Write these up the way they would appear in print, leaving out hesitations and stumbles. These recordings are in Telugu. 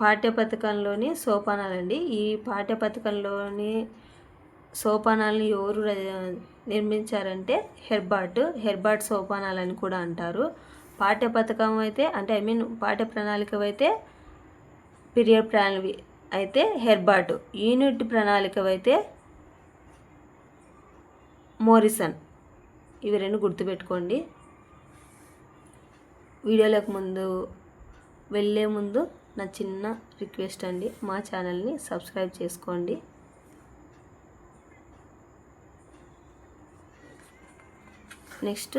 పాఠ్యపథకంలోని సోపానాలండి. ఈ పాఠ్యపథకంలోని సోపానాలను ఎవరు నిర్మించారంటే హెర్బర్ట్ సోపానాలని కూడా అంటారు. పాఠ్యపథకం అయితే అంటే పాఠ్య ప్రణాళిక అయితే పీరియడ్ ప్లాన్వి అయితే హెర్బర్ట్, యూనిట్ ప్రణాళిక అయితే మోరిసన్. ఇవి రెండు గుర్తుపెట్టుకోండి. వీడియోలకు వెళ్ళే ముందు నా చిన్న రిక్వెస్ట్ అండి, మా ఛానల్ని సబ్స్క్రైబ్ చేసుకోండి. నెక్స్ట్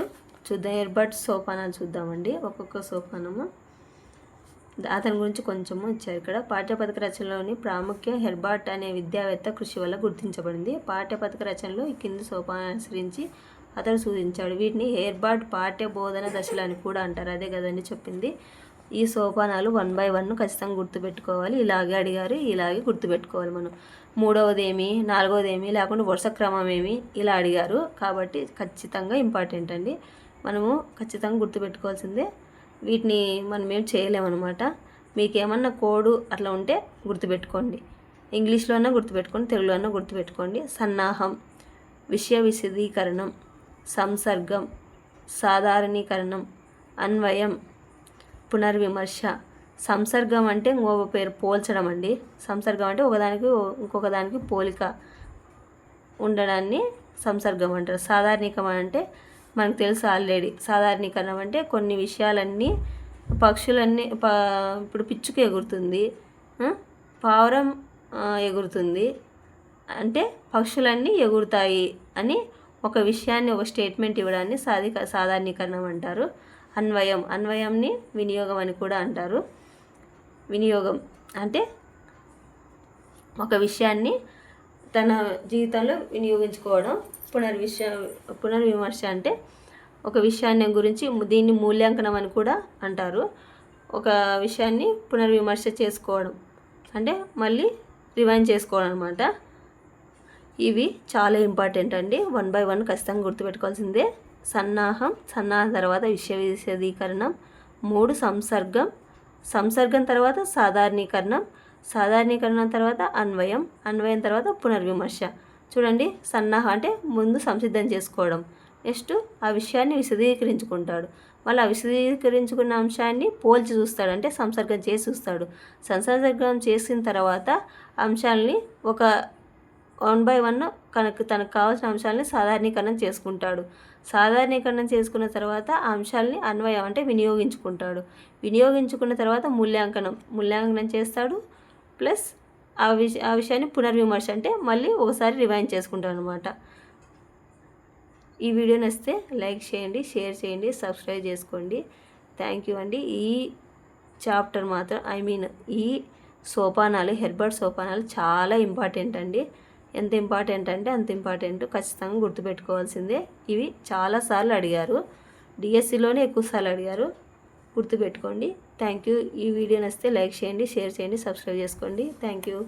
చూద్దాం, హెర్బర్ట్ సోపానాలు చూద్దామండి. ఒక్కొక్క సోపానము అతని గురించి కొంచెము ఇచ్చారు ఇక్కడ. పాఠ్యపథక రచనలోని ప్రాముఖ్యం హెర్బర్ట్ అనే విద్యావేత్త కృషి వల్ల గుర్తించబడింది. పాఠ్యపథక రచనలో ఈ కింది సోపానాన్ని అనుసరించి అతడు సూచించాడు. వీటిని హెర్బర్ట్ పాఠ్య బోధన దశలు అని కూడా అంటారు. అదే కదండి చెప్పింది. ఈ సోపానాలు 1 by 1 ఖచ్చితంగా గుర్తుపెట్టుకోవాలి. ఇలాగే అడిగారు, ఇలాగే గుర్తుపెట్టుకోవాలి. మనం 3వది ఏమి, 4వది ఏమి, లేకుండా వరుస క్రమం ఏమి ఇలా అడిగారు. కాబట్టి ఖచ్చితంగా ఇంపార్టెంట్ అండి, మనము ఖచ్చితంగా గుర్తుపెట్టుకోవాల్సిందే. వీటిని మనం ఏం చేయలేమన్నమాట. మీకు ఏమన్నా కోడు అట్లా ఉంటే గుర్తుపెట్టుకోండి. ఇంగ్లీష్లో అన్నా గుర్తుపెట్టుకోండి, తెలుగులో అన్నా గుర్తుపెట్టుకోండి. సన్నాహం, విషయ విశదీకరణం, సంసర్గం, సాధారణీకరణం, అన్వయం, పునర్విమర్శ. సంసర్గం అంటే ఇంకొక పేరు పోల్చడం అండి. సంసర్గం అంటే ఒకదానికి ఇంకొక దానికి పోలిక ఉండడాన్ని సంసర్గం అంటారు. సాధారణీకరణ అంటే మనకు తెలుసు ఆల్రెడీ. సాధారణీకరణం అంటే కొన్ని విషయాలన్నీ పక్షులన్నీ ఇప్పుడు పిచ్చుక ఎగురుతుంది, పావురం ఎగురుతుంది అంటే పక్షులన్నీ ఎగురుతాయి అని ఒక విషయాన్ని ఒక స్టేట్మెంట్ ఇవ్వడాన్ని సాధారణీకరణం అంటారు. అన్వయంని వినియోగం అని కూడా అంటారు. వినియోగం అంటే ఒక విషయాన్ని తన జీవితంలో వినియోగించుకోవడం. పునర్విమర్శ అంటే ఒక విషయాన్ని గురించి దీన్ని మూల్యాంకనం అని కూడా అంటారు. ఒక విషయాన్ని పునర్విమర్శ చేసుకోవడం అంటే మళ్ళీ రివైండ్ చేసుకోవడం అనమాట. ఇవి చాలా ఇంపార్టెంట్ అండి. 1 by 1 ఖచ్చితంగా గుర్తుపెట్టుకోవాల్సిందే. సన్నాహం తర్వాత విషయ విశదీకరణం, 3 సంసర్గం తర్వాత సాధారణీకరణం తర్వాత అన్వయం తర్వాత పునర్విమర్శ. చూడండి, సన్నాహం అంటే ముందు సంసిద్ధం చేసుకోవడం, నెక్స్ట్ ఆ విషయాన్ని విశదీకరించుకుంటాడు, మళ్ళీ ఆ విశదీకరించుకున్న అంశాన్ని పోల్చి చూస్తాడు, అంటే సంసర్గం చేసి చూస్తాడు. సంసర్గం చేసిన తర్వాత అంశాలని ఒక 1 by 1 తనకు కావాల్సిన అంశాలని సాధారణీకరణం చేసుకుంటాడు. సాధారణీకరణం చేసుకున్న తర్వాత ఆ అంశాలని అన్వయం అంటే వినియోగించుకున్న తర్వాత మూల్యాంకనం చేస్తాడు. ప్లస్ ఆ విషయాన్ని పునర్విమర్శ అంటే మళ్ళీ ఒకసారి రివైండ్ చేసుకుంటాడు అనమాట. ఈ వీడియో నచ్చితే లైక్ చేయండి, షేర్ చేయండి, సబ్స్క్రైబ్ చేసుకోండి. థ్యాంక్ యూ అండి. ఈ చాప్టర్ మాత్రం ఈ సోపానాలు, హెర్బర్ట్ సోపానాలు చాలా ఇంపార్టెంట్ అండి. ఎంత ఇంపార్టెంట్ అంటే అంత ఇంపార్టెంట్, ఖచ్చితంగా గుర్తుపెట్టుకోవాల్సిందే. ఇవి చాలాసార్లు అడిగారు, డిఎస్సిలోనే ఎక్కువసార్లు అడిగారు, గుర్తుపెట్టుకోండి. Thank you. ఈ వీడియో నచ్చితే లైక్ చేయండి, షేర్ చేయండి, సబ్స్క్రైబ్ చేసుకోండి. Thank you.